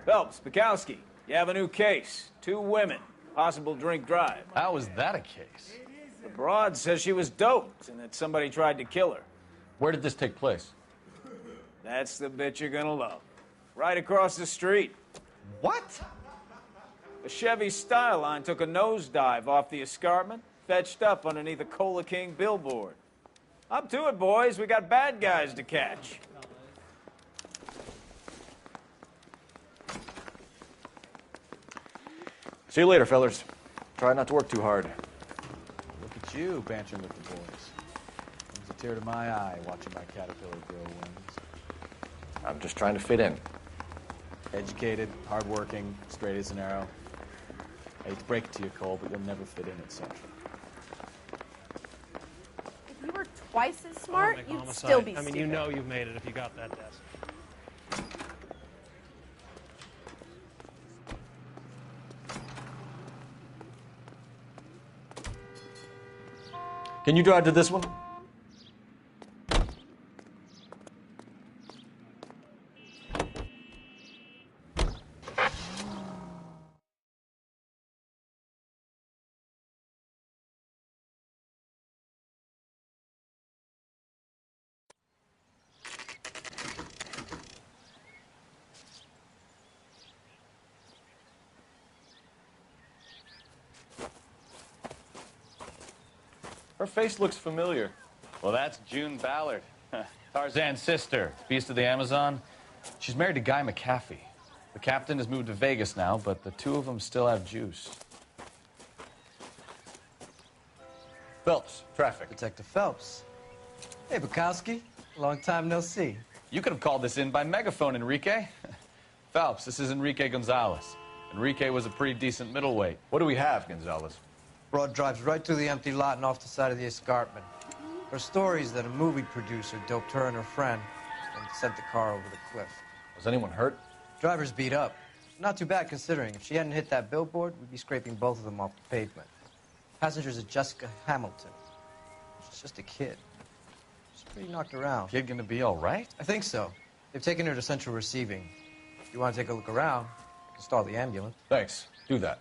Phelps, Bukowski, you have a new case. 2 women. Possible drink drive. How is that a case? The broad says she was doped and that somebody tried to kill her. Where did this take place? That's the bit you're gonna love. Right across the street. What? A Chevy Styline took a nosedive off the escarpment, fetched up underneath a Cola King billboard. Up to it, boys. We got bad guys to catch. See you later, fellas. Try not to work too hard. Look at you, bantering with the boys. Brings a tear to my eye watching my caterpillar grow wings. I'm just trying to fit in. Educated, hardworking, straight as an arrow. I hate to break it to you, Cole, but you'll never fit in at Central. If you were twice as smart, you'd still be stupid. You know you've made it if you got that desk. Can you drive to this one? Her face looks familiar. Well, that's June Ballard, Tarzan's sister, beast of the Amazon. She's married to Guy McAfee. The captain has moved to Vegas now, but the 2 of them still have juice. Phelps, traffic. Detective Phelps. Hey, Bukowski. Long time no see. You could have called this in by megaphone, Enrique. Phelps, this is Enrique Gonzalez. Enrique was a pretty decent middleweight. What do we have, Gonzalez? Broad drives right through the empty lot and off the side of the escarpment. Her story is that a movie producer doped her and her friend and sent the car over the cliff. Was anyone hurt? Driver's beat up. Not too bad considering. If she hadn't hit that billboard, we'd be scraping both of them off the pavement. Passengers are Jessica Hamilton. She's just a kid. She's pretty knocked around. Kid gonna be all right? I think so. They've taken her to Central Receiving. If you want to take a look around, you can stall the ambulance. Thanks. Do that.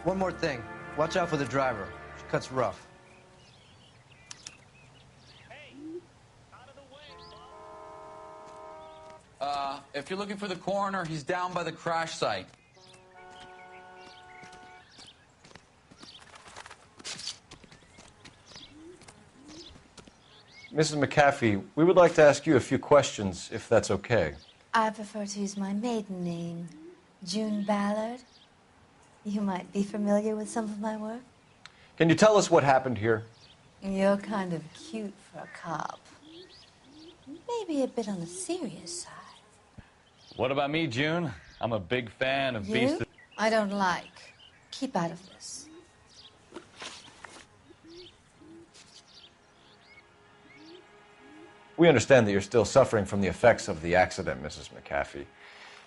One more thing. Watch out for the driver. She cuts rough. Hey, out of the way. If you're looking for the coroner, he's down by the crash site. Mrs. McAfee, we would like to ask you a few questions, if that's okay. I prefer to use my maiden name, June Ballard. You might be familiar with some of my work. Can you tell us what happened here? You're kind of cute for a cop. Maybe a bit on the serious side. What about me, June? I'm a big fan of Beast of... I don't like. Keep out of this. We understand that you're still suffering from the effects of the accident, Mrs. McAfee.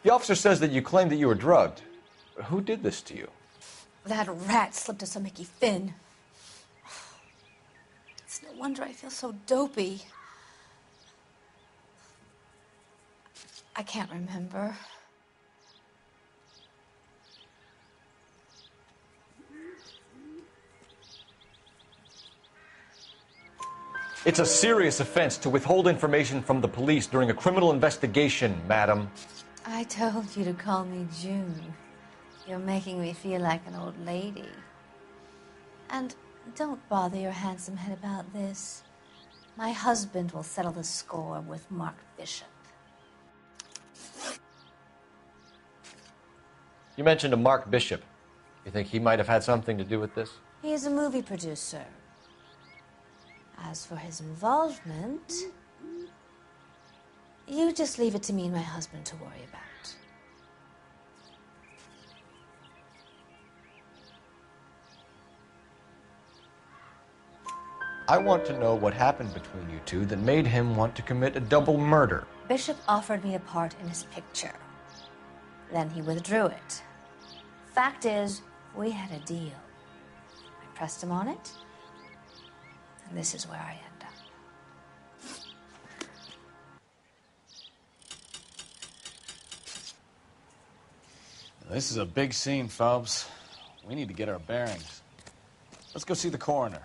The officer says that you claimed that you were drugged. Who did this to you? That rat slipped us a Mickey Finn. It's no wonder I feel so dopey. I can't remember. It's a serious offense to withhold information from the police during a criminal investigation, madam. I told you to call me June. You're making me feel like an old lady. And don't bother your handsome head about this. My husband will settle the score with Mark Bishop. You mentioned a Mark Bishop. You think he might have had something to do with this? He is a movie producer. As for his involvement, you just leave it to me and my husband to worry about. I want to know what happened between you two that made him want to commit a double murder. Bishop offered me a part in his picture. Then he withdrew it. Fact is, we had a deal. I pressed him on it, and this is where I end up. This is a big scene, Phelps. We need to get our bearings. Let's go see the coroner.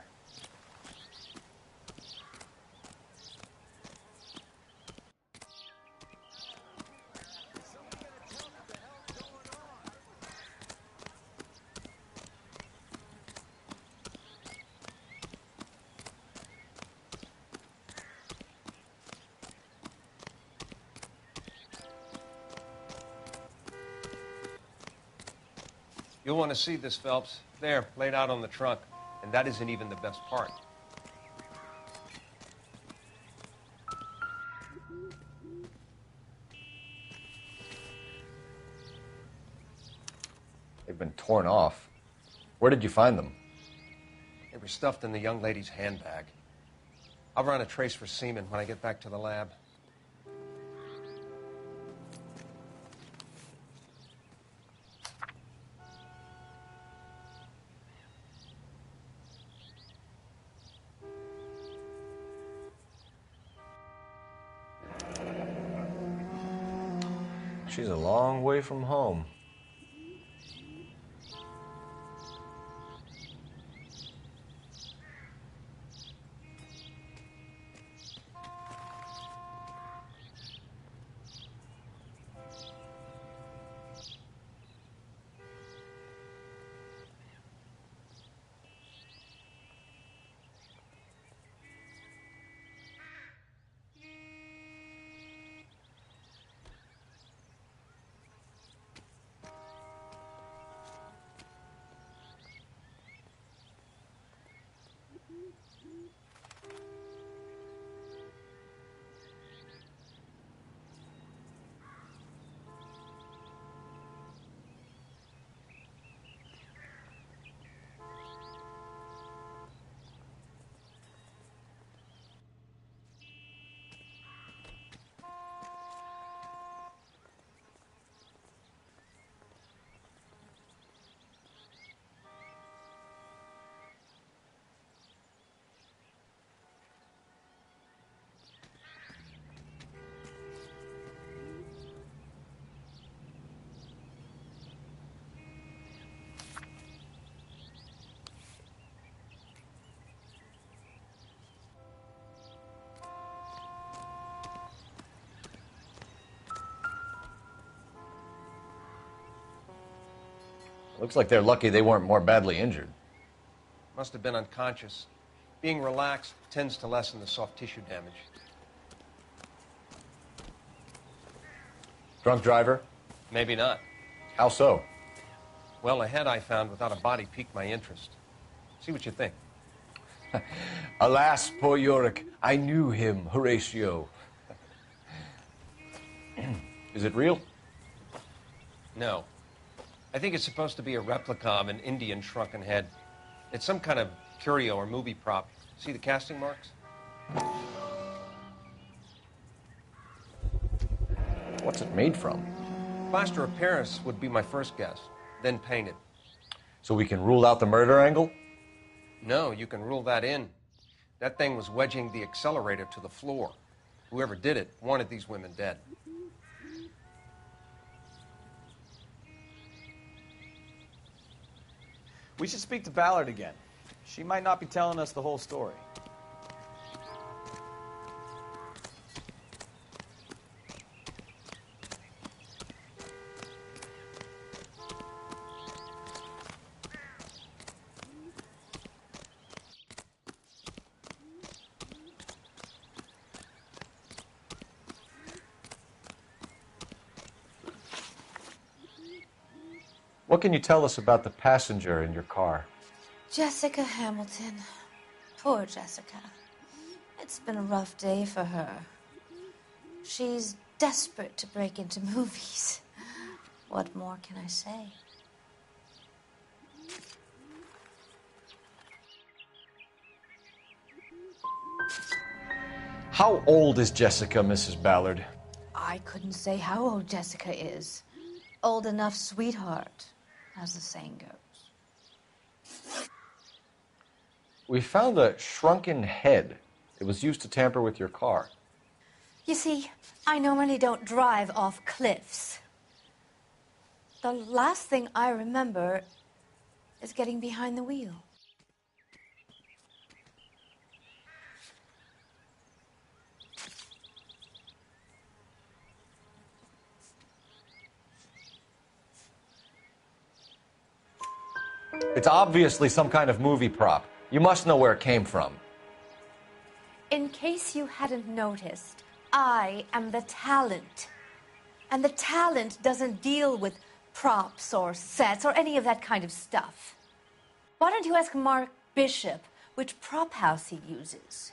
You'll want to see this, Phelps. There, laid out on the trunk. And that isn't even the best part. They've been torn off. Where did you find them? They were stuffed in the young lady's handbag. I'll run a trace for semen when I get back to the lab. She's a long way from home. Looks like they're lucky they weren't more badly injured. Must have been unconscious. Being relaxed tends to lessen the soft tissue damage. Drunk driver? Maybe not. How so? Well, a head I found without a body piqued my interest. See what you think. Alas, poor Yorick, I knew him, Horatio. Is it real? No. I think it's supposed to be a replica of an Indian shrunken head. It's some kind of curio or movie prop. See the casting marks? What's it made from? Plaster of Paris would be my first guess, then painted. So we can rule out the murder angle? No, you can rule that in. That thing was wedging the accelerator to the floor. Whoever did it wanted these women dead. We should speak to Ballard again. She might not be telling us the whole story. What can you tell us about the passenger in your car? Jessica Hamilton. Poor Jessica. It's been a rough day for her. She's desperate to break into movies. What more can I say? How old is Jessica, Mrs. Ballard? I couldn't say how old Jessica is. Old enough, sweetheart, as the saying goes. We found a shrunken head. It was used to tamper with your car. You see, I normally don't drive off cliffs. The last thing I remember is getting behind the wheel. It's obviously some kind of movie prop. You must know where it came from. In case you hadn't noticed, I am the talent. And the talent doesn't deal with props or sets or any of that kind of stuff. Why don't you ask Mark Bishop which prop house he uses?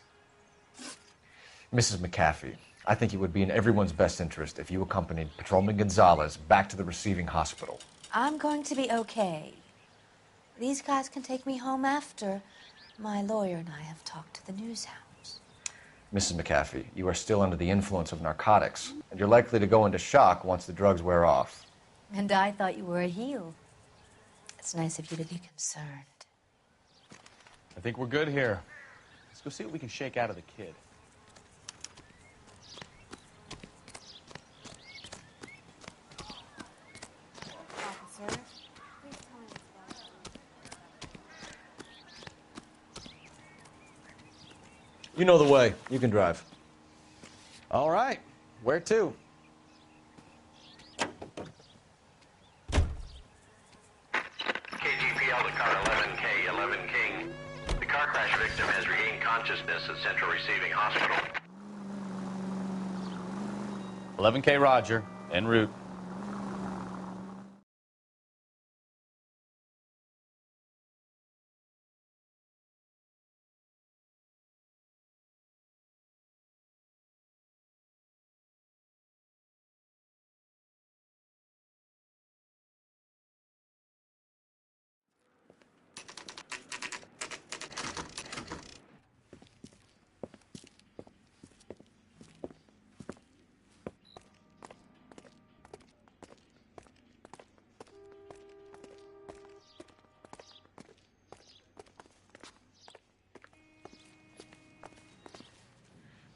Mrs. McAfee, I think it would be in everyone's best interest if you accompanied Patrolman Gonzalez back to the receiving hospital. I'm going to be okay. These guys can take me home after. My lawyer and I have talked to the news hounds. Mrs. McAfee, you are still under the influence of narcotics, and you're likely to go into shock once the drugs wear off. And I thought you were a heel. It's nice of you to be concerned. I think we're good here. Let's go see what we can shake out of the kid. Officer, please tell me what's You know the way. You can drive. All right. Where to? KGPL to car 11K, 11 King. The car crash victim has regained consciousness at Central Receiving Hospital. 11K Roger, en route.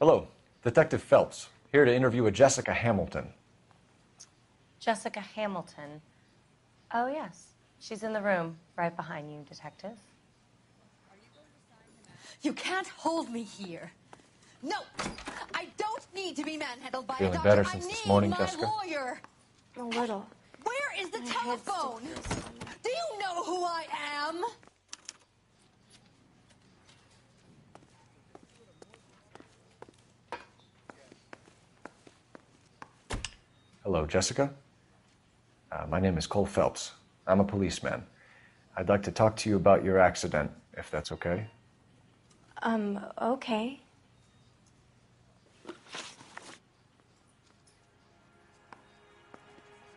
Hello, Detective Phelps, here to interview a Jessica Hamilton. Jessica Hamilton. Oh, yes. She's in the room right behind you, Detective. You can't hold me here. No, I don't need to be manhandled by Feeling a doctor. better since this morning, my Jessica? lawyer. A little. Where is the telephone? Do you know who I am? Hello, Jessica. My name is Cole Phelps. I'm a policeman. I'd like to talk to you about your accident, if that's okay. Okay.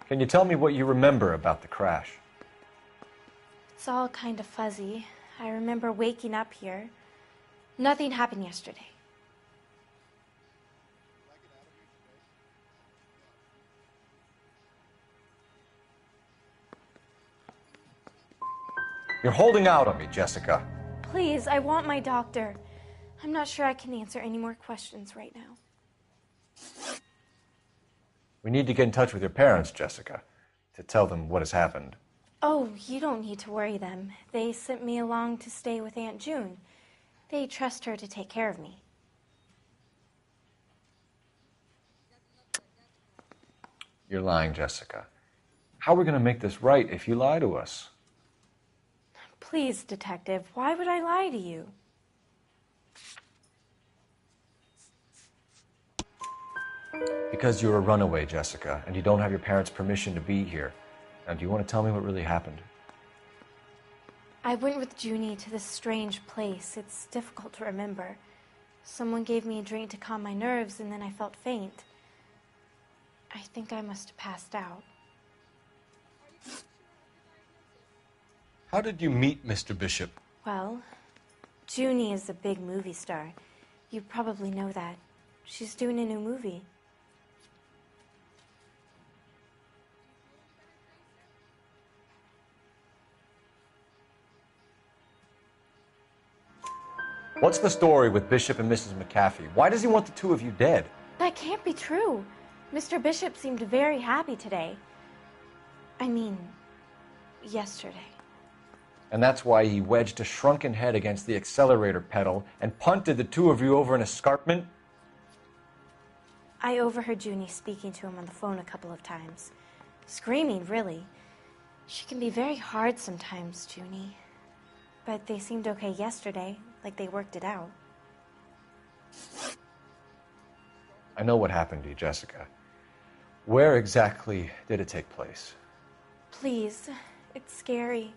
Can you tell me what you remember about the crash? It's all kind of fuzzy. I remember waking up here. Nothing happened yesterday. You're holding out on me, Jessica. Please, I want my doctor. I'm not sure I can answer any more questions right now. We need to get in touch with your parents, Jessica, to tell them what has happened. Oh, you don't need to worry them. They sent me along to stay with Aunt June. They trust her to take care of me. You're lying, Jessica. How are we going to make this right if you lie to us? Please, Detective, why would I lie to you? Because you're a runaway, Jessica, and you don't have your parents' permission to be here. Now, do you want to tell me what really happened? I went with Junie to this strange place. It's difficult to remember. Someone gave me a drink to calm my nerves, and then I felt faint. I think I must have passed out. How did you meet Mr. Bishop? Well, Junie is a big movie star. You probably know that. She's doing a new movie. What's the story with Bishop and Mrs. McAfee? Why does he want the two of you dead? That can't be true. Mr. Bishop seemed very happy today. I mean, yesterday. And that's why he wedged a shrunken head against the accelerator pedal and punted the two of you over an escarpment? I overheard Junie speaking to him on the phone a couple of times. Screaming, really. She can be very hard sometimes, Junie. But they seemed okay yesterday, like they worked it out. I know what happened to you, Jessica. Where exactly did it take place? Please, it's scary.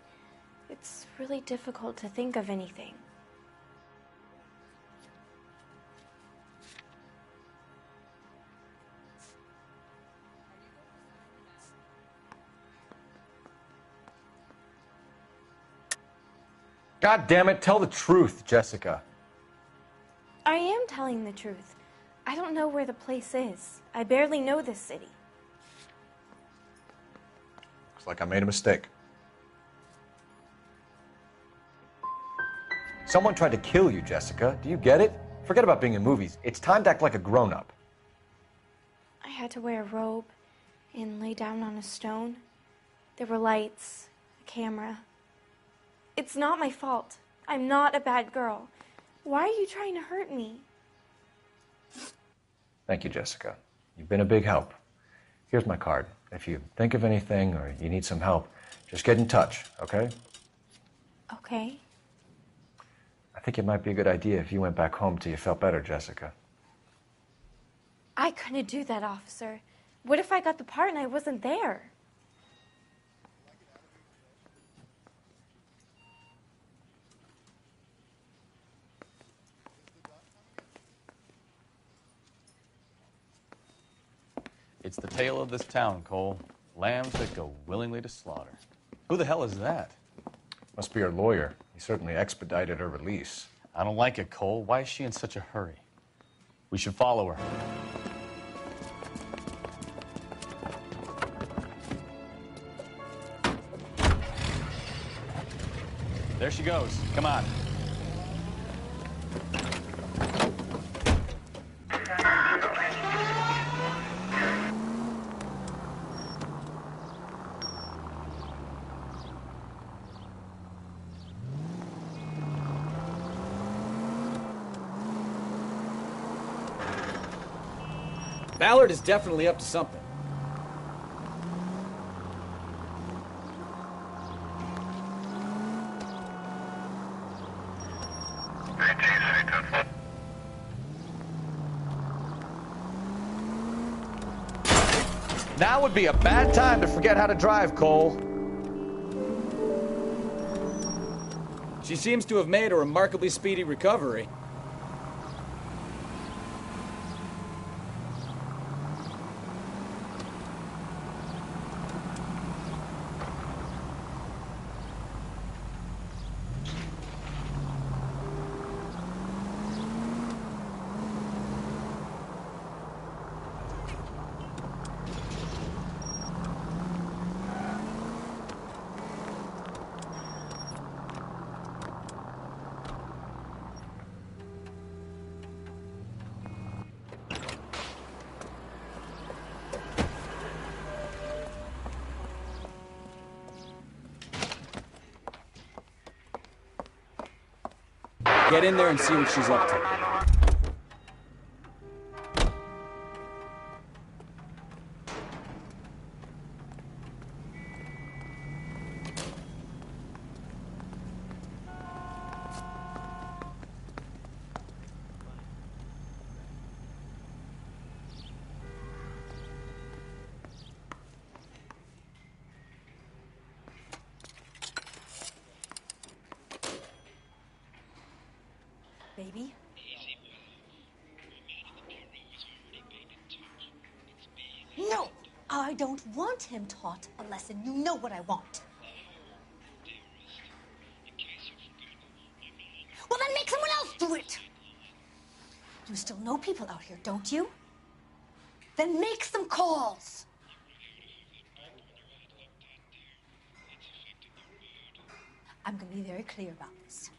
It's really difficult to think of anything. God damn it, tell the truth, Jessica. I am telling the truth. I don't know where the place is. I barely know this city. Looks like I made a mistake. Someone tried to kill you, Jessica. Do you get it? Forget about being in movies. It's time to act like a grown-up. I had to wear a robe and lay down on a stone. There were lights, a camera. It's not my fault. I'm not a bad girl. Why are you trying to hurt me? Thank you, Jessica. You've been a big help. Here's my card. If you think of anything or you need some help, just get in touch, okay? Okay. I think it might be a good idea if you went back home till you felt better, Jessica. I couldn't do that, officer. What if I got the part and I wasn't there? It's the tale of this town, Cole. Lambs that go willingly to slaughter. Who the hell is that? Must be her lawyer. He certainly expedited her release. I don't like it, Cole. Why is she in such a hurry? We should follow her. There she goes. Come on. Ballard is definitely up to something. Now would be a bad time to forget how to drive, Cole. She seems to have made a remarkably speedy recovery. Get in there and see what she's up to. Baby? No! I don't want him taught a lesson. You know what I want. Well, then make someone else do it! You still know people out here, don't you? Then make some calls! I'm gonna be very clear about this.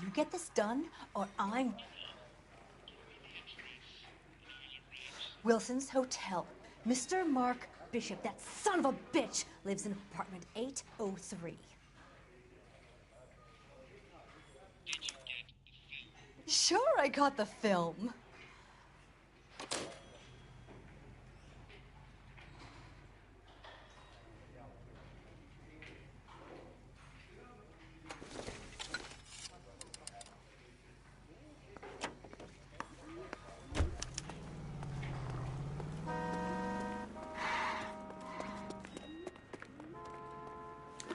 You get this done, or I'm... Wilson's Hotel. Mr. Mark Bishop, that son of a bitch, lives in apartment 803. Sure, I got the film.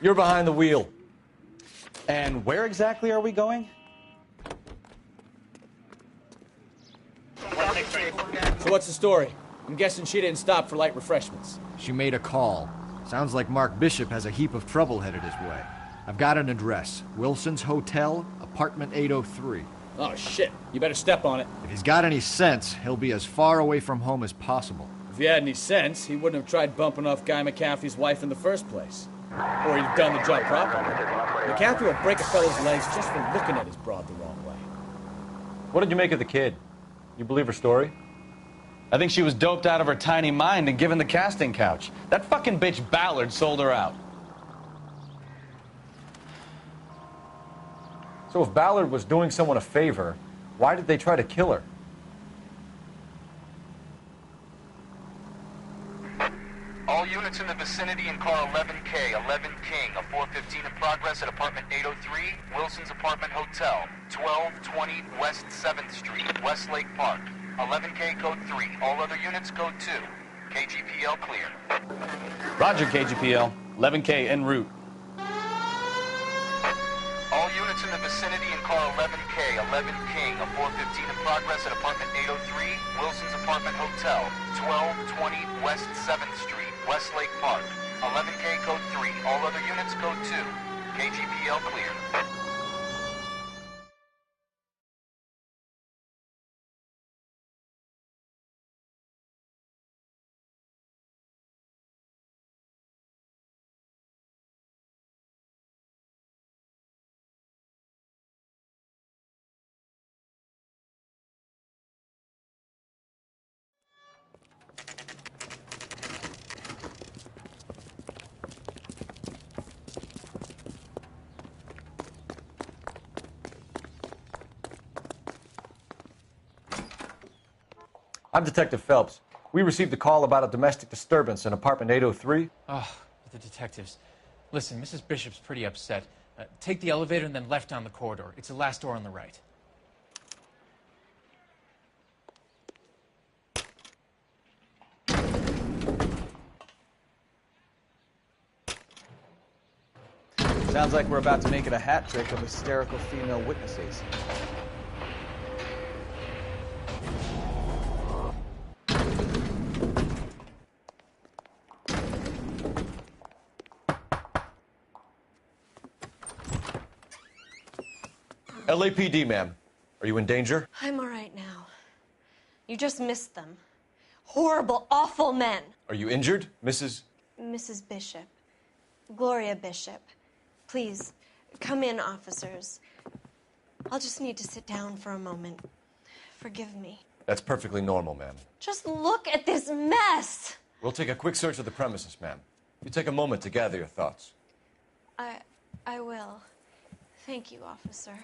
You're behind the wheel. And where exactly are we going? So what's the story? I'm guessing she didn't stop for light refreshments. She made a call. Sounds like Mark Bishop has a heap of trouble headed his way. I've got an address. Wilson's Hotel, apartment 803. Oh, shit. You better step on it. If he's got any sense, he'll be as far away from home as possible. If he had any sense, he wouldn't have tried bumping off Guy McAfee's wife in the first place. Or he'd have done the job properly. McAfee will break a fellow's legs just for looking at his broad the wrong way. What did you make of the kid? You believe her story? I think she was doped out of her tiny mind and given the casting couch. That fucking bitch Ballard sold her out. So if Ballard was doing someone a favor, why did they try to kill her? All units in the vicinity in car 11K, 11 King, a 415 in progress at apartment 803, Wilson's Apartment Hotel, 1220 West 7th Street, Westlake Park. 11K code 3, all other units code 2. KGPL clear. Roger, KGPL. 11K en route. All units in the vicinity in car 11K, 11 King, a 415 in progress at apartment 803, Wilson's Apartment Hotel, 1220 West 7th Street, Westlake Park. 11K code 3, all other units code 2. KGPL clear. I'm Detective Phelps. We received a call about a domestic disturbance in apartment 803. Oh, the detectives. Listen, Mrs. Bishop's pretty upset. Take the elevator and then left down the corridor. It's the last door on the right. Sounds like we're about to make it a hat trick of hysterical female witnesses. LAPD, ma'am. Are you in danger? I'm all right now. You just missed them. Horrible, awful men. Are you injured, Mrs.? Mrs. Bishop. Gloria Bishop. Please, come in, officers. I'll just need to sit down for a moment. Forgive me. That's perfectly normal, ma'am. Just look at this mess! We'll take a quick search of the premises, ma'am. You take a moment to gather your thoughts. I will. Thank you, officer.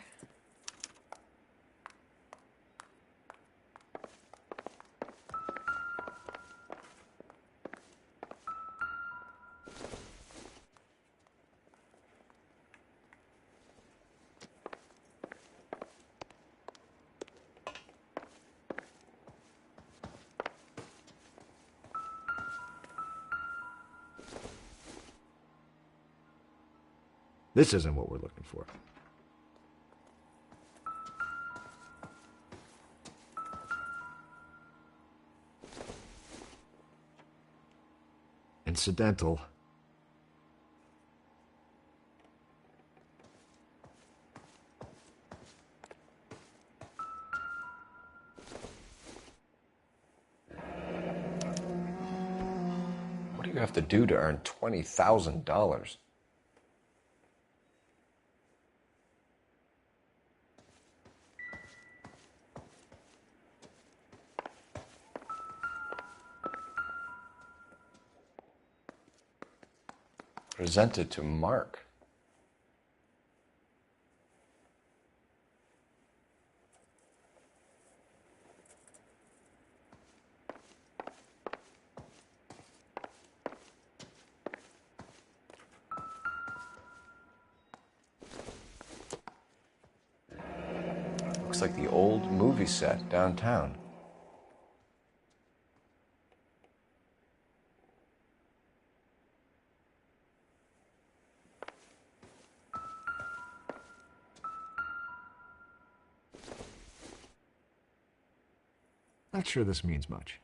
This isn't what we're looking for. Incidental. What do you have to do to earn $20,000? Presented to Mark. Looks like the old movie set downtown. Not sure this means much.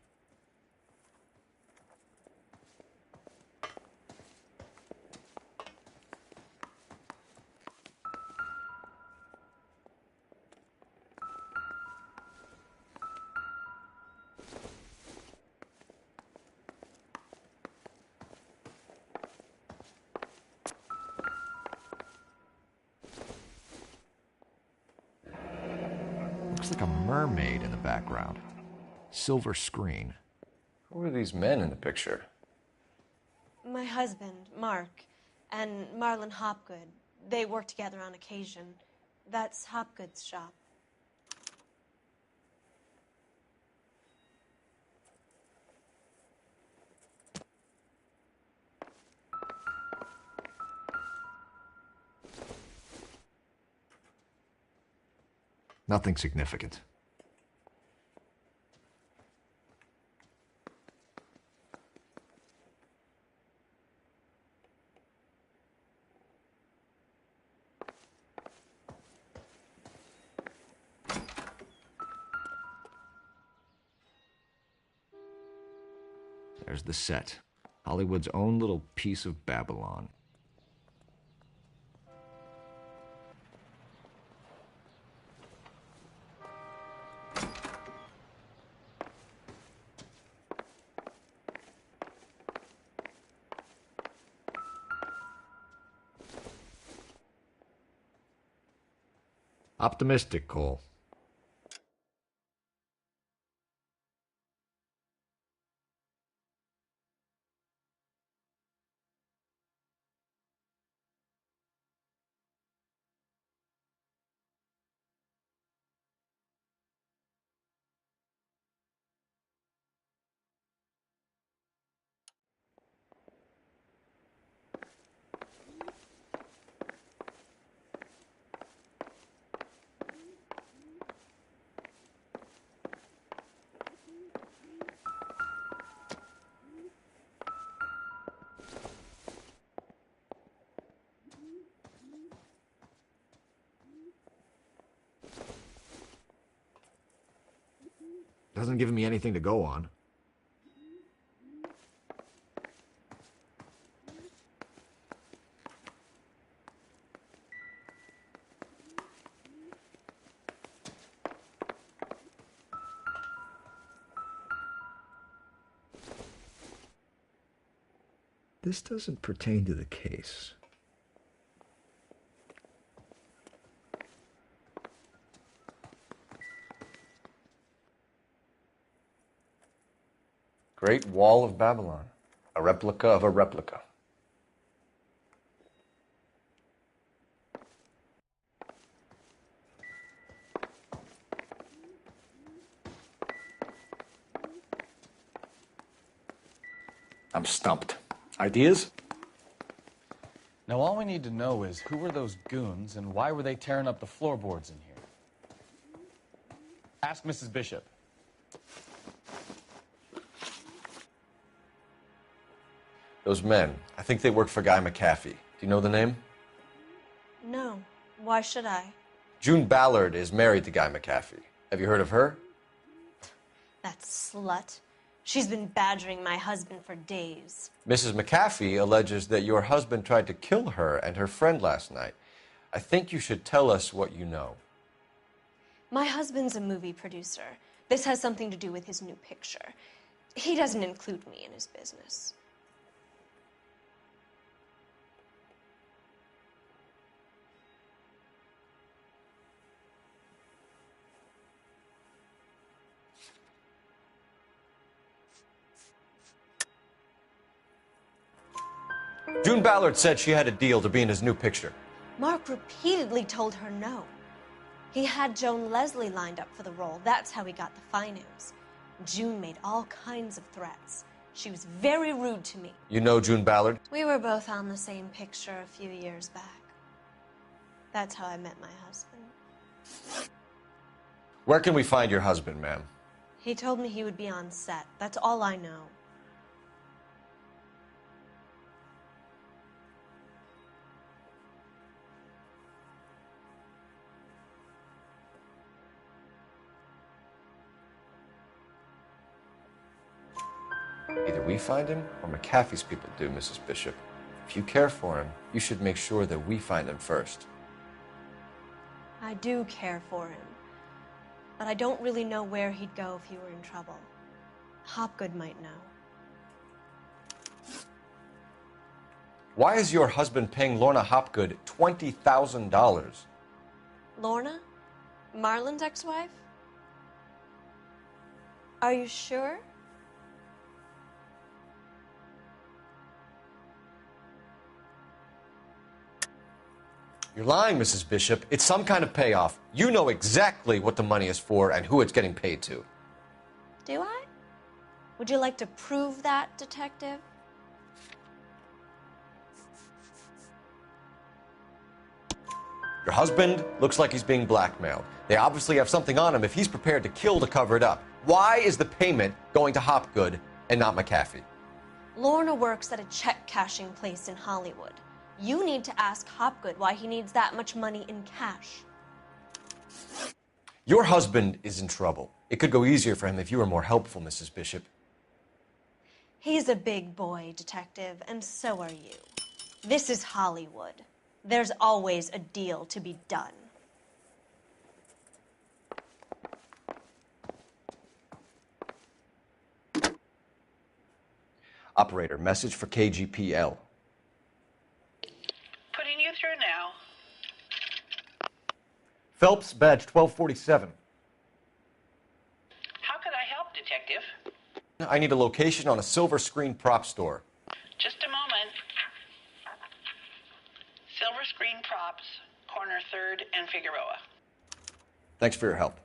Looks like a mermaid in the background. Silver screen. Who are these men in the picture? My husband, Mark, and Marlon Hopgood. They work together on occasion. That's Hopgood's shop. Nothing significant. There's the set. Hollywood's own little piece of Babylon. Optimistic, Cole. Doesn't give me anything to go on. This doesn't pertain to the case. Great Wall of Babylon. A replica of a replica. I'm stumped. Ideas? Now all we need to know is who were those goons and why were they tearing up the floorboards in here? Ask Mrs. Bishop. Those men, I think they work for Guy McAfee. Do you know the name? No. Why should I? June Ballard is married to Guy McAfee. Have you heard of her? That slut. She's been badgering my husband for days. Mrs. McAfee alleges that your husband tried to kill her and her friend last night. I think you should tell us what you know. My husband's a movie producer. This has something to do with his new picture. He doesn't include me in his business. June Ballard said she had a deal to be in his new picture. Mark repeatedly told her no. He had Joan Leslie lined up for the role. That's how he got the finance. June made all kinds of threats. She was very rude to me. You know June Ballard? We were both on the same picture a few years back. That's how I met my husband. Where can we find your husband, ma'am? He told me he would be on set. That's all I know. Either we find him or McAfee's people do, Mrs. Bishop. If you care for him, you should make sure that we find him first. I do care for him, but I don't really know where he'd go if he were in trouble. Hopgood might know. Why is your husband paying Lorna Hopgood $20,000? Lorna? Marlon's ex-wife? Are you sure? You're lying, Mrs. Bishop. It's some kind of payoff. You know exactly what the money is for and who it's getting paid to. Do I? Would you like to prove that, Detective? Your husband looks like he's being blackmailed. They obviously have something on him if he's prepared to kill to cover it up. Why is the payment going to Hopgood and not McAfee? Lorna works at a check-cashing place in Hollywood. You need to ask Hopgood why he needs that much money in cash. Your husband is in trouble. It could go easier for him if you were more helpful, Mrs. Bishop. He's a big boy, Detective, and so are you. This is Hollywood. There's always a deal to be done. Operator, message for KGPL. Putting you through now. Phelps, badge 1247. How could I help, Detective? I need a location on a silver screen prop store. Just a moment. Silver Screen Props, corner 3rd and Figueroa. Thanks for your help.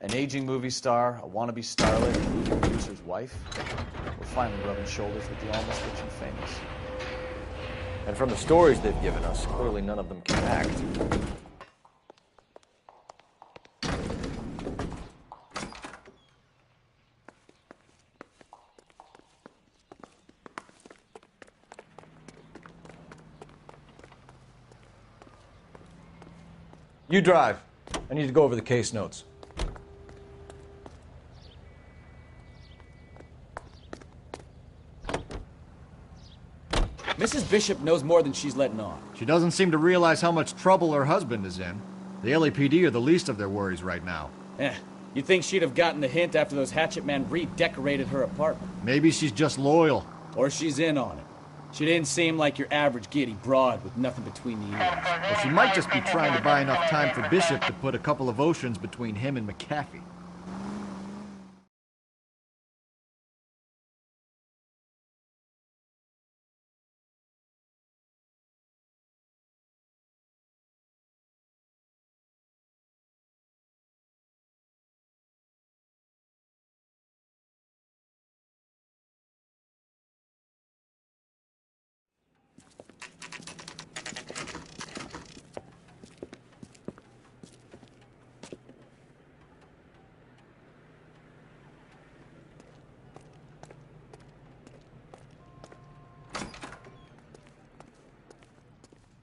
An aging movie star, a wannabe starlet, a movie producer's wife. We're finally rubbing shoulders with the almost rich and famous. And from the stories they've given us, clearly none of them can act. You drive. I need to go over the case notes. Mrs. Bishop knows more than she's letting on. She doesn't seem to realize how much trouble her husband is in. The LAPD are the least of their worries right now. You'd think she'd have gotten the hint after those hatchet men redecorated her apartment. Maybe she's just loyal. Or she's in on it. She didn't seem like your average giddy broad with nothing between the ears. Well, she might just be trying to buy enough time for Bishop to put a couple of oceans between him and McAfee.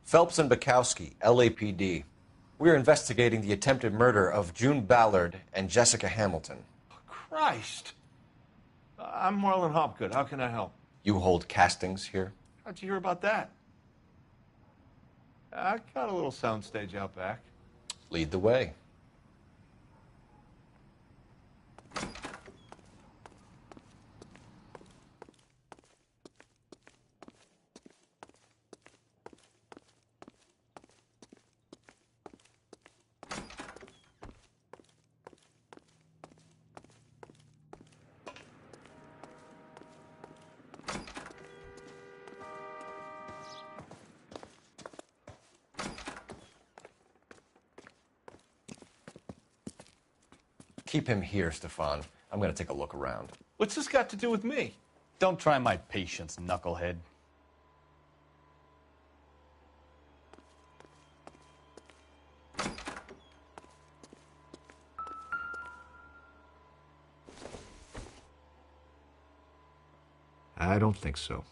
Phelps and Bukowski, LAPD. We're investigating the attempted murder of June Ballard and Jessica Hamilton. Christ. I'm Marlon Hopgood. How can I help? You hold castings here? How'd you hear about that? I got a little soundstage out back. Lead the way. Keep him here, Stefan. I'm going to take a look around. What's this got to do with me? Don't try my patience, knucklehead. I don't think so.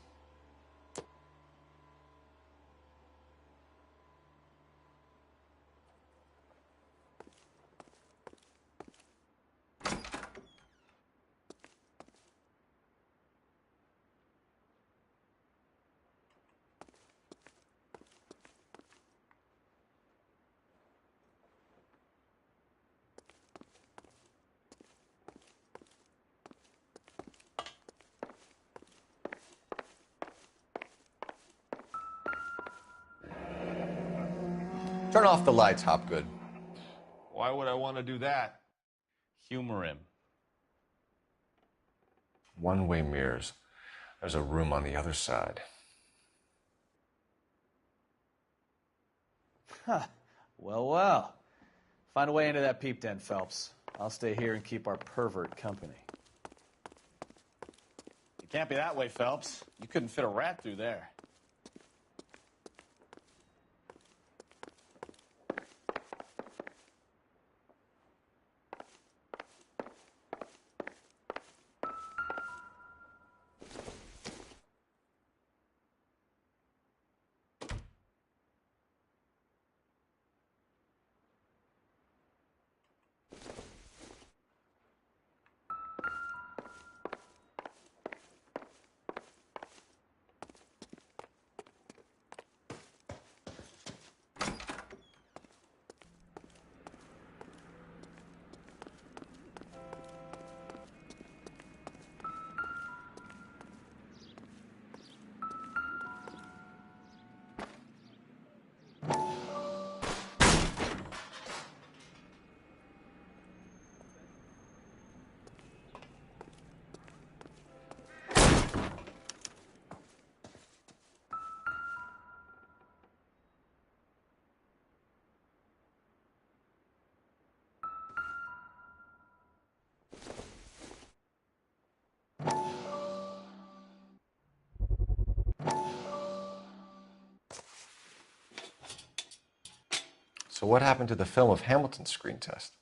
Turn off the lights, Hopgood. Why would I want to do that? Humor him. One-way mirrors. There's a room on the other side. Huh. Well, well. Find a way into that peep den, Phelps. I'll stay here and keep our pervert company. It can't be that way, Phelps. You couldn't fit a rat through there. So what happened to the film of Hamilton's screen test?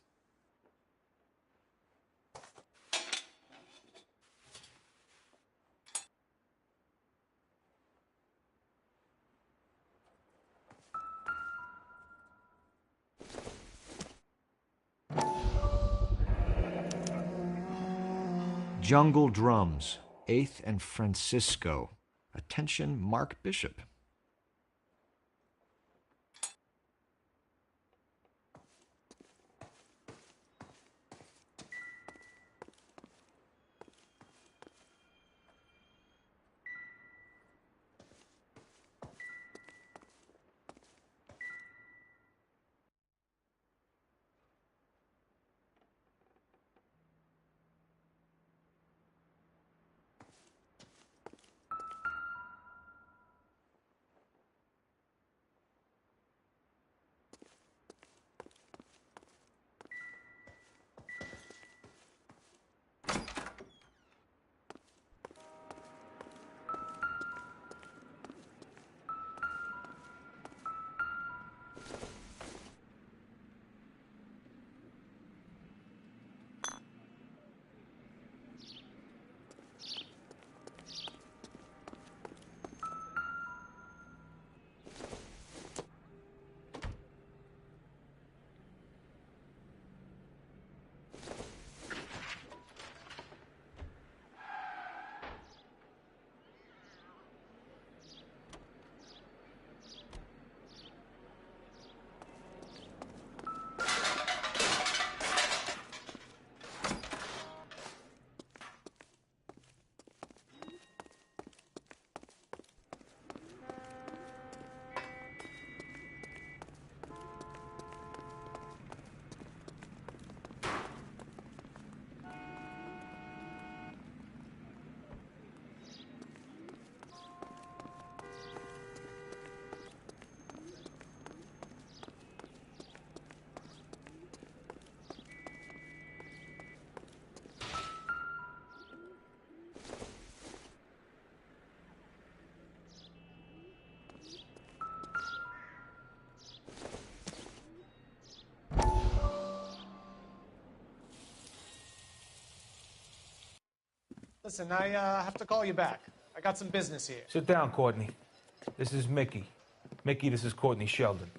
Jungle Drums, 8th and Francisco. Attention, Mark Bishop. Listen, I have to call you back. I got some business here. Sit down, Courtney. This is Mickey. Mickey, this is Courtney Sheldon.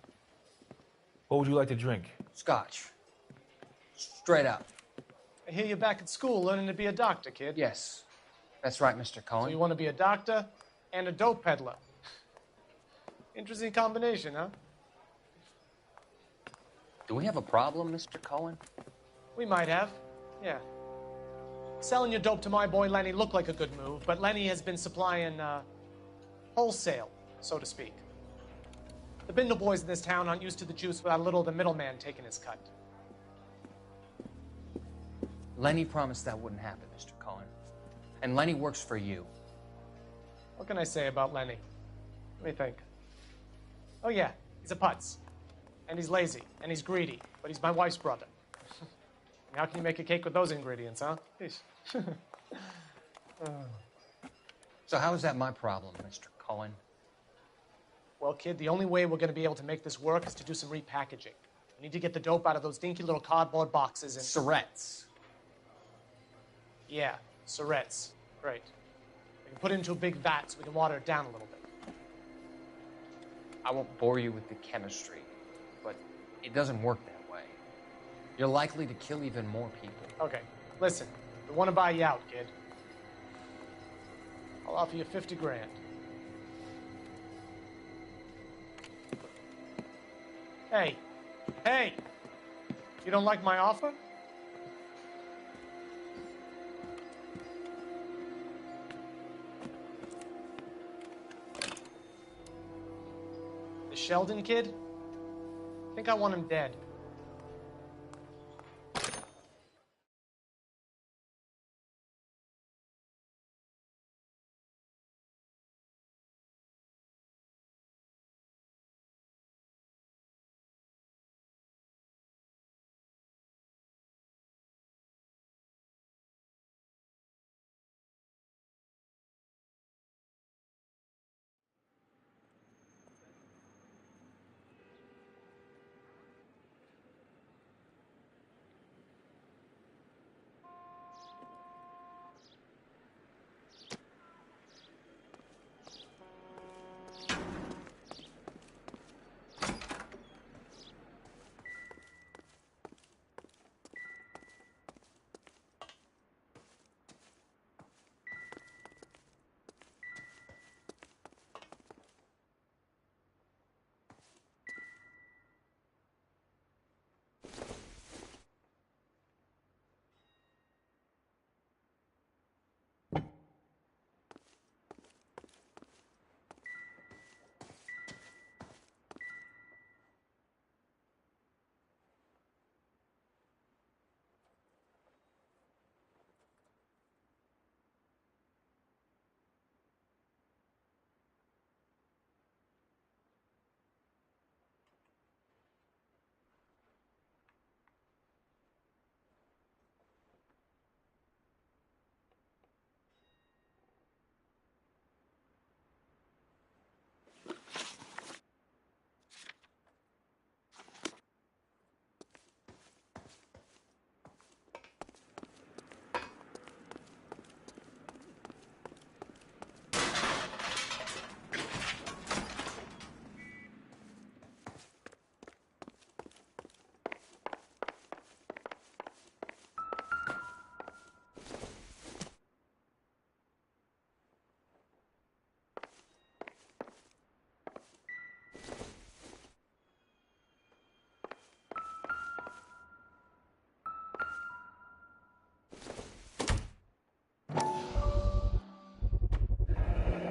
What would you like to drink? Scotch. Straight out. I hear you're back at school learning to be a doctor, kid. Yes. That's right, Mr. Cohen. So you want to be a doctor and a dope peddler. Interesting combination, huh? Do we have a problem, Mr. Cohen? We might have, yeah. Selling your dope to my boy Lenny looked like a good move, but Lenny has been supplying, wholesale, so to speak. The Bindle boys in this town aren't used to the juice without a little of the middleman taking his cut. Lenny promised that wouldn't happen, Mr. Cohen. And Lenny works for you. What can I say about Lenny? Let me think. Oh yeah, he's a putz. And he's lazy, and he's greedy, but he's my wife's brother. How can you make a cake with those ingredients, huh? Please. So how is that my problem, Mr. Cohen? Well, kid, the only way we're going to be able to make this work is to do some repackaging. We need to get the dope out of those dinky little cardboard boxes and... Surrettes. Yeah, Surrettes. Great. We can put it into a big vat so we can water it down a little bit. I won't bore you with the chemistry, but it doesn't work that way. You're likely to kill even more people. Okay, listen. We want to buy you out, kid. I'll offer you 50 grand. Hey. Hey! You don't like my offer? The Sheldon kid? I think I want him dead.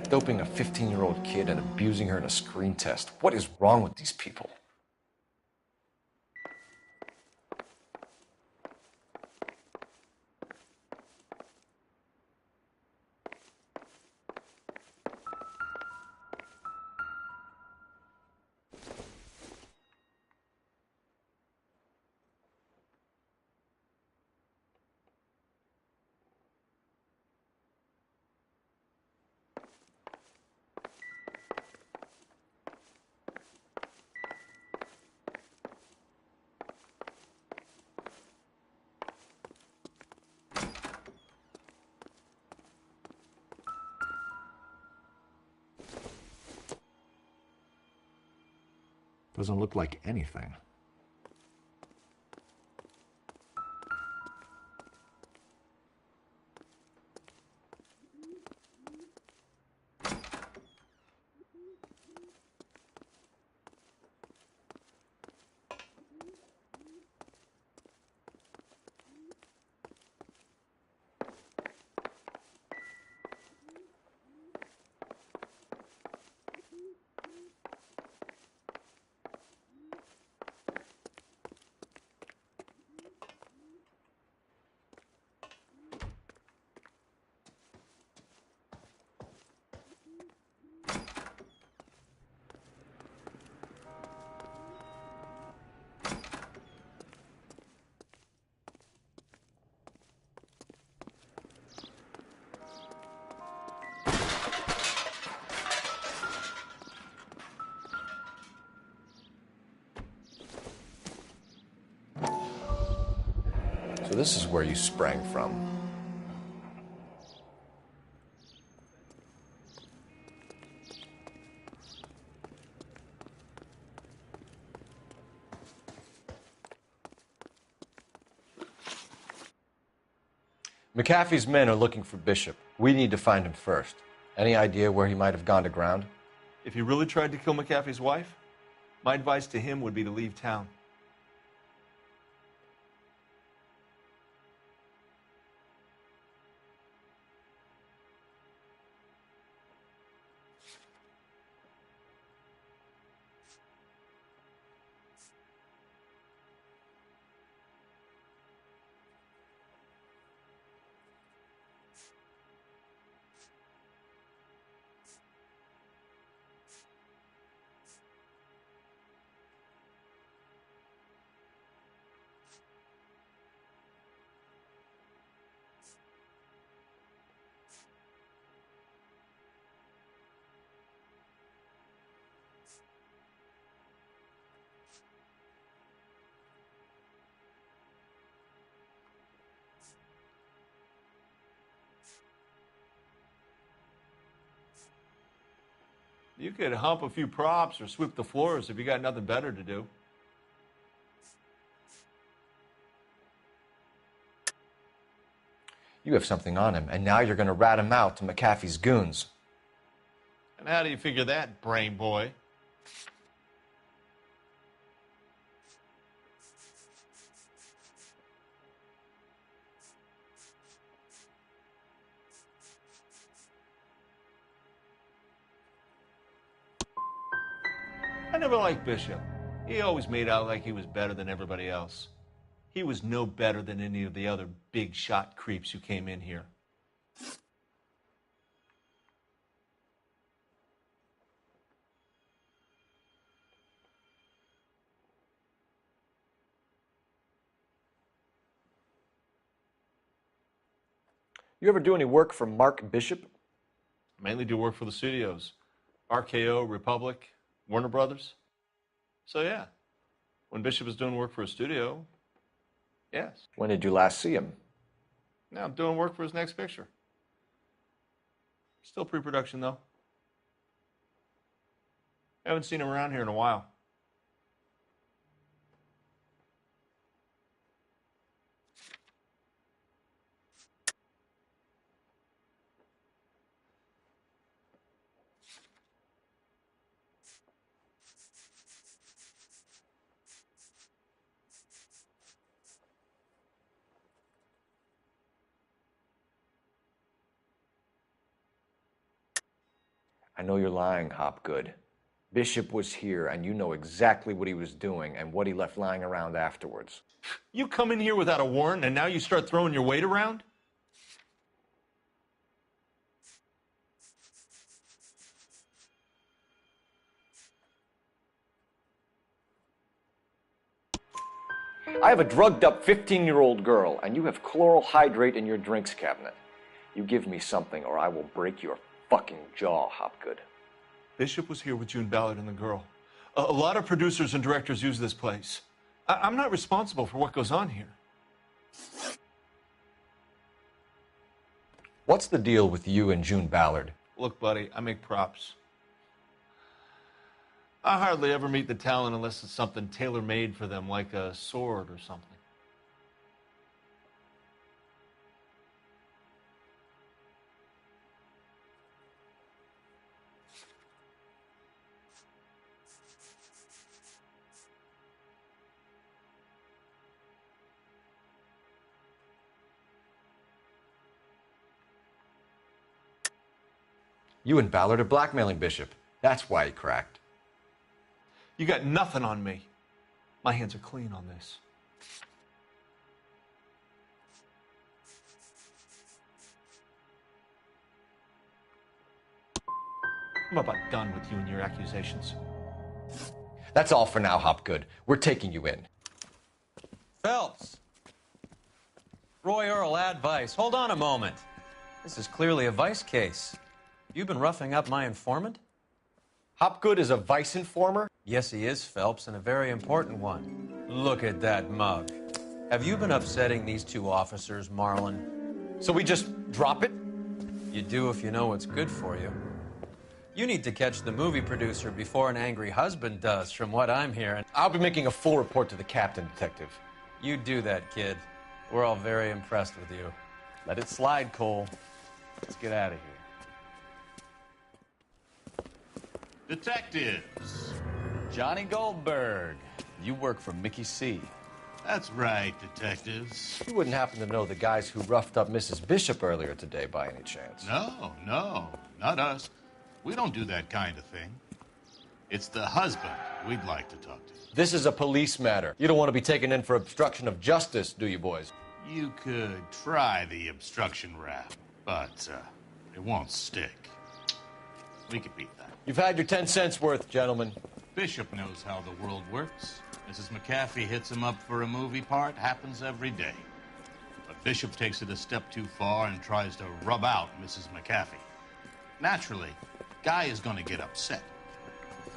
Doping a 15-year-old kid and abusing her in a screen test. What is wrong with these people? Doesn't look like anything. So this is where you sprang from. McAfee's men are looking for Bishop. We need to find him first. Any idea where he might have gone to ground? If he really tried to kill McAfee's wife, my advice to him would be to leave town. You could hump a few props or sweep the floors if you got nothing better to do. You have something on him, and now you're going to rat him out to McAfee's goons. And how do you figure that, brain boy? I never liked Bishop. He always made out like he was better than everybody else. He was no better than any of the other big shot creeps who came in here. You ever do any work for Mark Bishop? Mainly do work for the studios. RKO, Republic, Warner Brothers. So yeah, when Bishop is doing work for a studio, yes. When did you last see him? Now I'm doing work for his next picture. Still pre-production though. Haven't seen him around here in a while. I know you're lying, Hopgood. Bishop was here, and you know exactly what he was doing and what he left lying around afterwards. You come in here without a warrant, and now you start throwing your weight around? I have a drugged-up 15-year-old girl, and you have chloral hydrate in your drinks cabinet. You give me something, or I will break your fucking jaw, Hopgood. Bishop was here with June Ballard and the girl. A lot of producers and directors use this place. I'm not responsible for what goes on here. What's the deal with you and June Ballard? Look, buddy, I make props. I hardly ever meet the talent unless it's something tailor-made for them, like a sword or something. You and Ballard are blackmailing Bishop. That's why he cracked. You got nothing on me. My hands are clean on this. I'm about done with you and your accusations. That's all for now, Hopgood. We're taking you in. Phelps. Roy Earl, advice. Hold on a moment. This is clearly a vice case. You've been roughing up my informant? Hopgood is a vice informer? Yes, he is, Phelps, and a very important one. Look at that mug. Have you been upsetting these two officers, Marlon? So we just drop it? You do if you know what's good for you. You need to catch the movie producer before an angry husband does, from what I'm hearing. I'll be making a full report to the captain, Detective. You do that, kid. We're all very impressed with you. Let it slide, Cole. Let's get out of here. Detectives. Johnny Goldberg. You work for Mickey C. That's right, detectives. You wouldn't happen to know the guys who roughed up Mrs. Bishop earlier today by any chance? No, not us. We don't do that kind of thing. It's the husband we'd like to talk to. This is a police matter. You don't want to be taken in for obstruction of justice, do you, boys? You could try the obstruction rap, but it won't stick. We could beat that. You've had your 10 cents worth, gentlemen. Bishop knows how the world works. Mrs. McAfee hits him up for a movie part. Happens every day. But Bishop takes it a step too far and tries to rub out Mrs. McAfee. Naturally, Guy is going to get upset.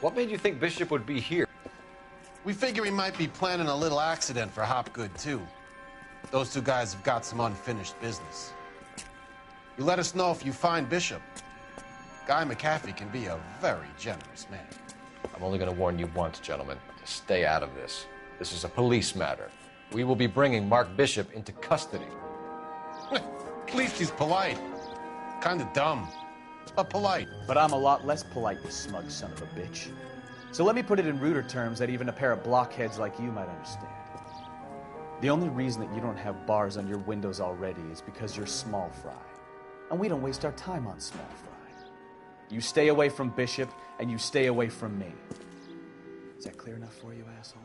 What made you think Bishop would be here? We figure he might be planning a little accident for Hopgood, too. Those two guys have got some unfinished business. You let us know if you find Bishop. Guy McAfee can be a very generous man. I'm only going to warn you once, gentlemen. To stay out of this. This is a police matter. We will be bringing Mark Bishop into custody. At least he's polite. Kind of dumb, but polite. But I'm a lot less polite, you smug son of a bitch. So let me put it in ruder terms that even a pair of blockheads like you might understand. The only reason that you don't have bars on your windows already is because you're small fry. And we don't waste our time on small fry. You stay away from Bishop, and you stay away from me. Is that clear enough for you, asshole?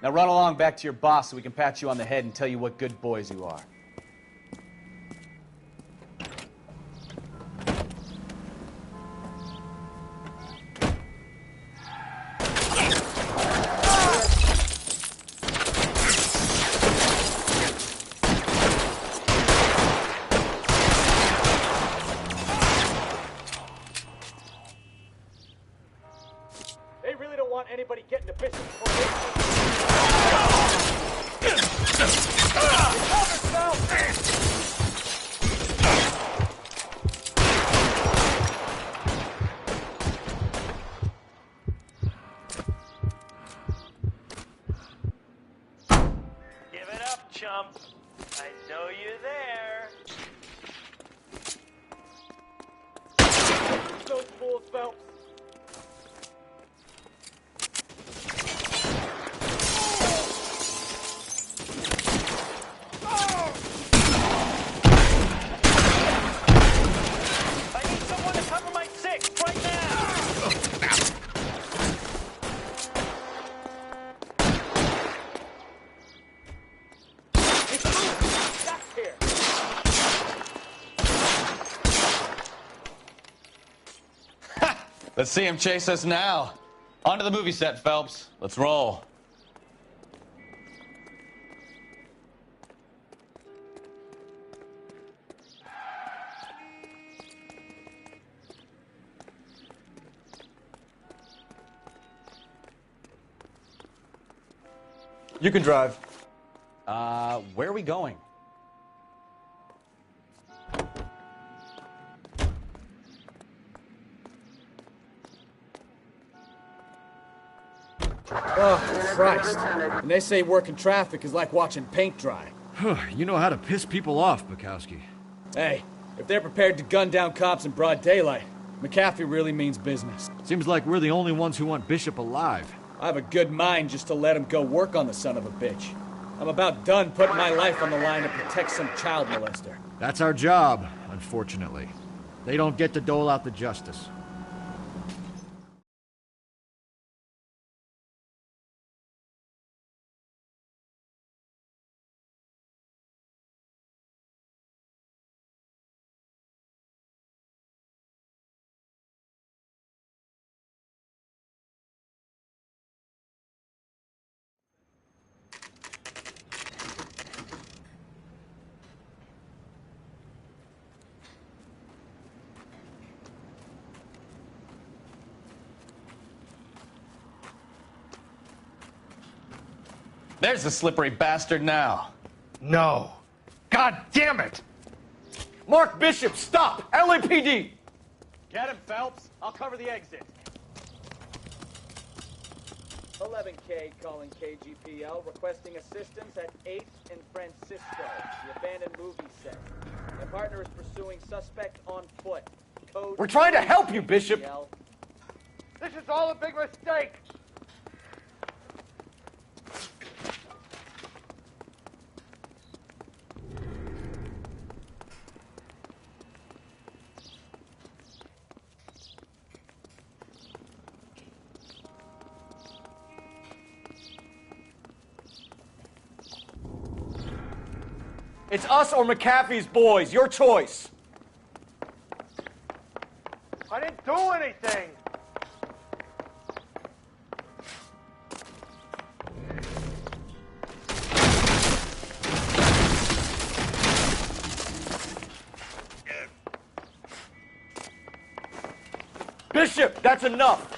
Now run along back to your boss so we can pat you on the head and tell you what good boys you are. Anybody getting to Bishop's formation? Give it up, chump. I know you're there. Those fools, Phelps. Let's see him chase us now. Onto the movie set, Phelps. Let's roll. You can drive. Where are we going? Oh, Christ. And they say working traffic is like watching paint dry. You know how to piss people off, Bukowski. Hey, if they're prepared to gun down cops in broad daylight, McAfee really means business. Seems like we're the only ones who want Bishop alive. I have a good mind just to let him go work on the son of a bitch. I'm about done putting my life on the line to protect some child molester. That's our job, unfortunately. They don't get to dole out the justice. There's the slippery bastard now. No. God damn it! Mark Bishop, stop! LAPD! Get him, Phelps. I'll cover the exit. 11K calling KGPL, requesting assistance at 8th and Francisco, the abandoned movie set. My partner is pursuing suspect on foot. Code We're trying to help you, Bishop. This is all a big mistake! It's us or McAfee's boys. Your choice. I didn't do anything! Bishop, that's enough.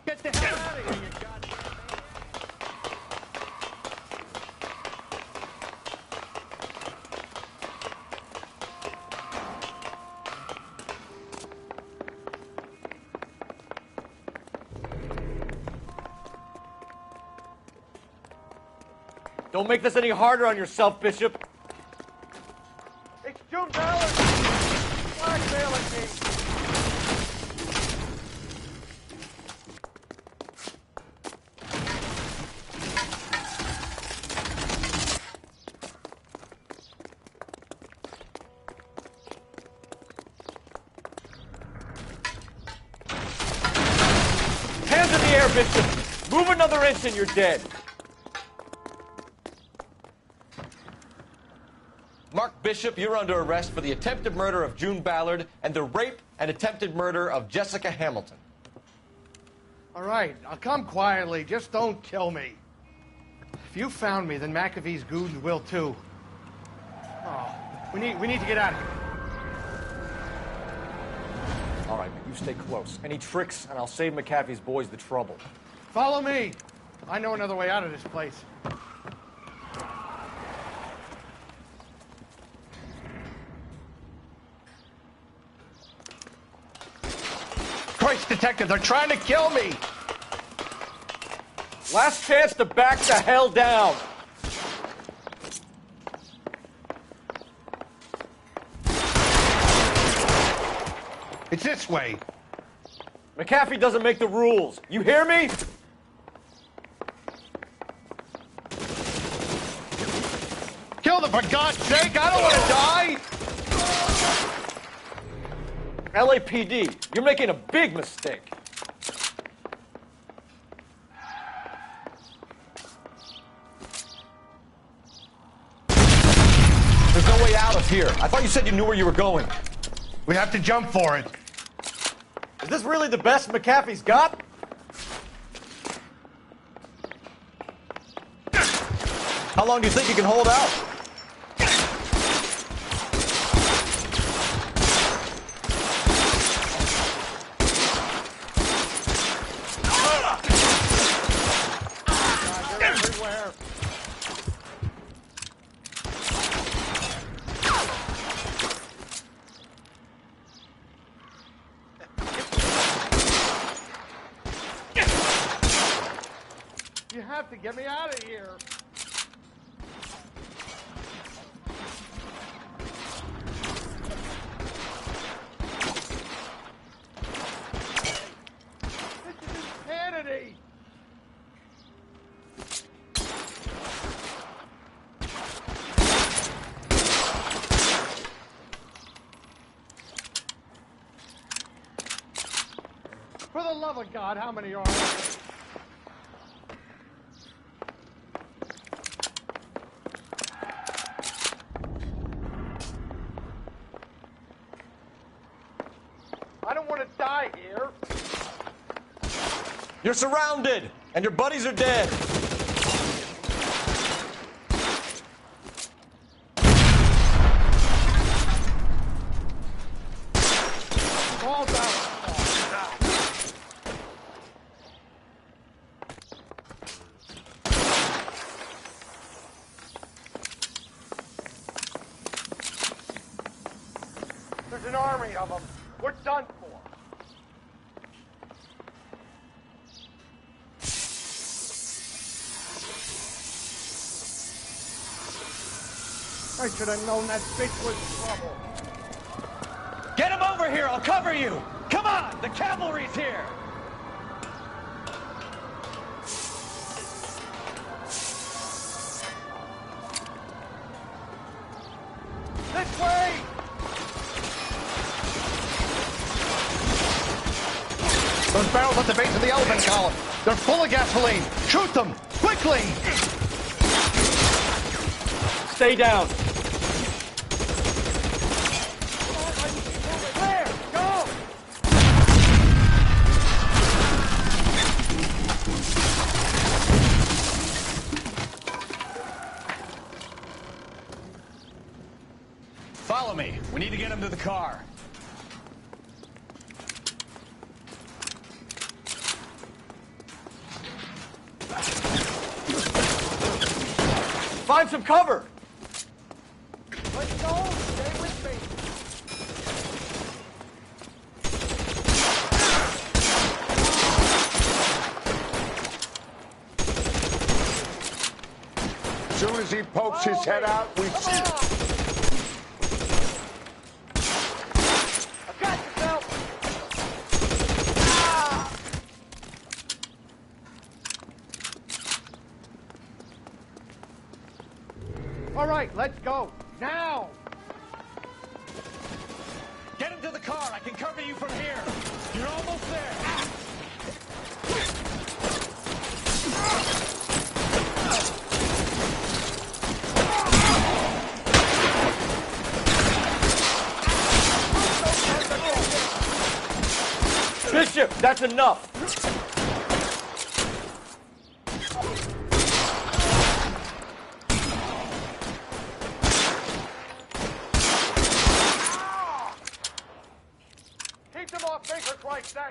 Get the hell out of here, you goddamn... Don't make this any harder on yourself, Bishop. It's June Ballard! Blackmailing me! Hands in the air, Bishop. Move another inch and you're dead. Mark Bishop, you're under arrest for the attempted murder of June Ballard and the rape and attempted murder of Jessica Hamilton. All right, I'll come quietly. Just don't kill me. If you found me, then McAfee's goons will too. Oh, we need to get out of here. All right, you stay close. Any tricks, and I'll save McAfee's boys the trouble. Follow me. I know another way out of this place. Christ, detective, they're trying to kill me! Last chance to back the hell down. It's this way. McAfee doesn't make the rules. You hear me? Kill them, for God's sake! I don't want to die! LAPD, you're making a big mistake. There's no way out of here. I thought you said you knew where you were going. We have to jump for it. Is this really the best McAfee's got? How long do you think you can hold out? You have to get me out of here. This is insanity. For the love of God, how many are there? I don't want to die here. You're surrounded, and your buddies are dead. Fall down. There's an army of them. We're done for. I should have known that bitch was trouble. Get him over here! I'll cover you! Come on! The cavalry's here! This way! Those barrels at the base of the elephant column. They're full of gasoline. Shoot them! Quickly! Stay down. There! Go! Follow me. We need to get him to the car. Find some cover. Let's go! Stay with me! As soon as he pokes his head out, we see it. I got yourself! All right, let's go. Now! Get him to the car. I can cover you from here. You're almost there. Bishop, that's enough. Keep them off me, for Christ's sake!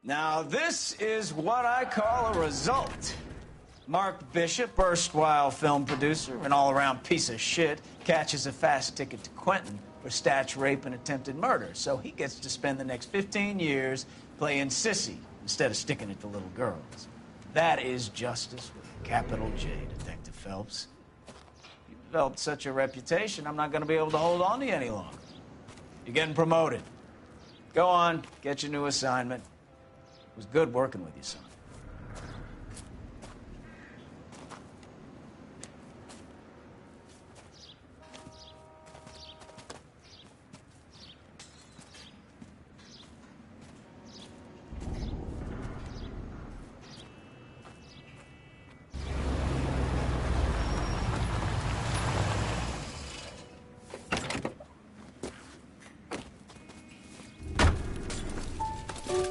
Now, this is what I call a result. Mark Bishop, erstwhile film producer and all-around piece of shit, catches a fast ticket to Quentin for statch rape and attempted murder. So he gets to spend the next 15 years playing sissy instead of sticking it to little girls. That is justice with a capital J, Detective Phelps. You've developed such a reputation, I'm not going to be able to hold on to you any longer. You're getting promoted. Go on, get your new assignment. It was good working with you, son.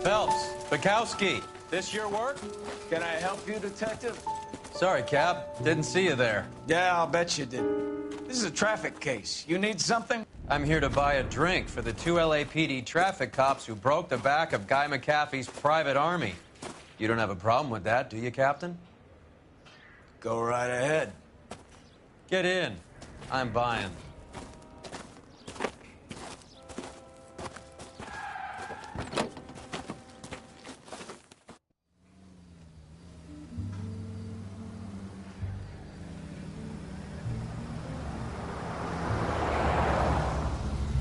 Phelps, Bukowski, this your work? Can I help you, Detective? Sorry, Cap. Didn't see you there. Yeah, I'll bet you didn't. This is a traffic case. You need something? I'm here to buy a drink for the 2 LAPD traffic cops who broke the back of Guy McAfee's private army. You don't have a problem with that, do you, Captain? Go right ahead. Get in. I'm buying.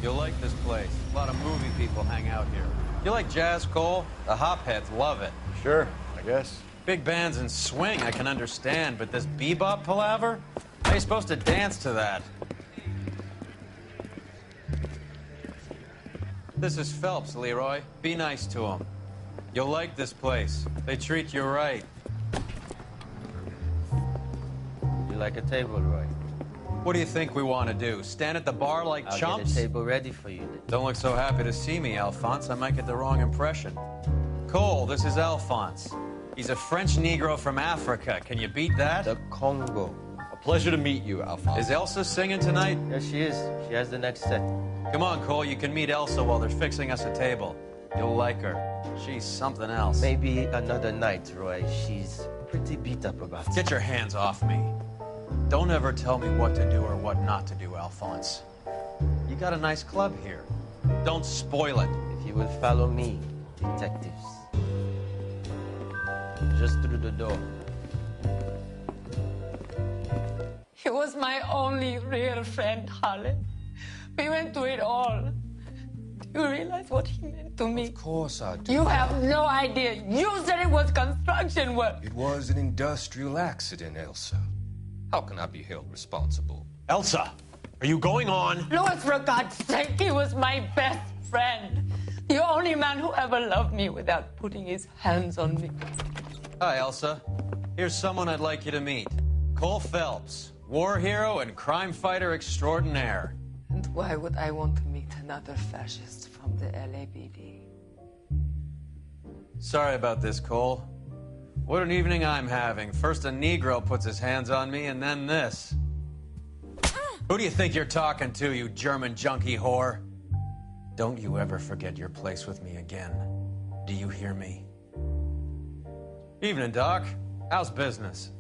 You'll like this place. A lot of movie people hang out here. You like jazz, Cole? The hopheads love it. Sure, I guess. Big bands and swing, I can understand, but this bebop palaver? How are you supposed to dance to that? This is Phelps, Leroy. Be nice to him. You'll like this place. They treat you right. You like a table, Roy? What do you think we want to do? Stand at the bar like I'll chumps? get a table ready for you then. Don't look so happy to see me, Alphonse. I might get the wrong impression. Cole, this is Alphonse. He's a French Negro from Africa. Can you beat that? The Congo. A pleasure to meet you, Alphonse. Is Elsa singing tonight? Yes, she is. She has the next set. Come on, Cole. You can meet Elsa while they're fixing us a table. You'll like her. She's something else. Maybe another night, Roy. She's pretty beat up about it. Get your hands off me. Don't ever tell me what to do or what not to do, Alphonse. You got a nice club here. Don't spoil it. If you will follow me, detectives. Just through the door. He was my only real friend, Harlan. We went through it all. Do you realize what he meant to me? Of course I do. You have no idea. You said it was construction work. It was an industrial accident, Elsa. How can I be held responsible? Elsa, are you going on? Louis, for God's sake, he was my best friend. The only man who ever loved me without putting his hands on me. Hi, Elsa. Here's someone I'd like you to meet. Cole Phelps, war hero and crime fighter extraordinaire. And why would I want to meet another fascist from the LAPD? Sorry about this, Cole. What an evening I'm having. First a Negro puts his hands on me, and then this. Who do you think you're talking to, you German junkie whore? Don't you ever forget your place with me again. Do you hear me? Evening, Doc. How's business?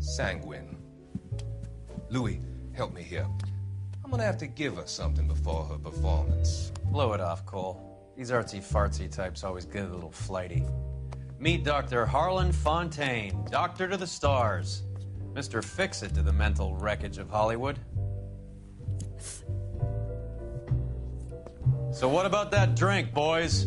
Sanguine. Louis, help me here. I'm gonna have to give her something before her performance. Blow it off, Cole. These artsy-fartsy types always get a little flighty. Meet Dr. Harlan Fontaine, doctor to the stars. Mr. Fix-It to the mental wreckage of Hollywood. So what about that drink, boys?